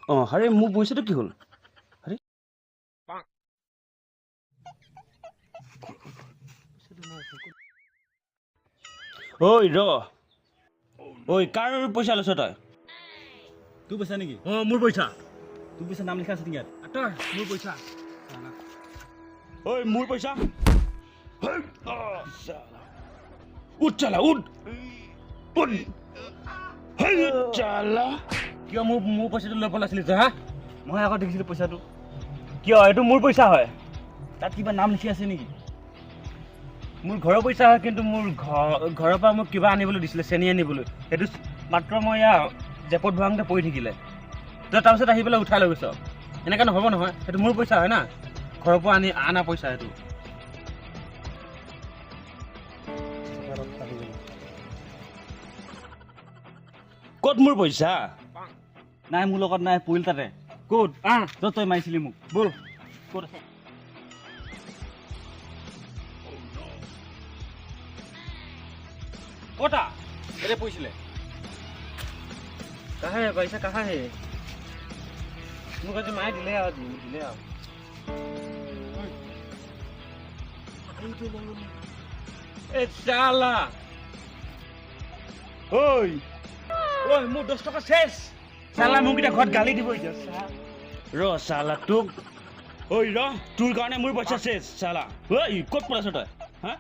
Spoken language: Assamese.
আৰে মোৰ পইচাটো কি হ'ল আৰে ঐ ৰ ঐ কাৰ পইচা লৈছ তই তোৰ পইচা নেকি মোৰ পইচা তোৰ পইচা নাম লিখা আছে নেকি ইয়াত তই মোৰ পইচা ঐ মোৰ পইচা উঠ চালা উঠ উঠ চালা কিয় মোৰ পইচাটো লৈ পেলাইছিলি তই হা মই আগত দেখিছিলোঁ পইচাটো কিয় এইটো মোৰ পইচা হয় তাত কিবা নাম লিখি আছে নেকি মোৰ ঘৰৰ পইচা হয় কিন্তু মোৰ ঘৰৰ পৰা মোক কিবা আনিবলৈ দিছিলে চেনি আনিবলৈ সেইটো মাত্ৰ মই এয়া জেপত ভৰাওঁতে পৰি থাকিলে তই তাৰপিছত আহি পেলাই উঠাই লৈ গৈছ এনেকৈ নহ'ব নহয় সেইটো মোৰ পইচা হয় না ঘৰৰ পৰা আনা পইচা সেইটো ক'ত মোৰ পইচা নাই মোৰ লগত নাই পৰিল তাতে ক'ত য'ত তই মাৰিছিলি মোক ব'ল ক'ত আছে ক'তা এনে পৰিছিলে कहाँ है पैसा कहाँ है मुझे तो मार दिले आओ ए साला ओय ओय मु 10 टका शेष साला মোক এটা ঘৰত গালি দিব ইয়া ৰ সালা তোক ওই ৰ তোৰ কাৰণে মোৰ পইচা শেষ সালা ওই ক'ত পৰাছ তই হা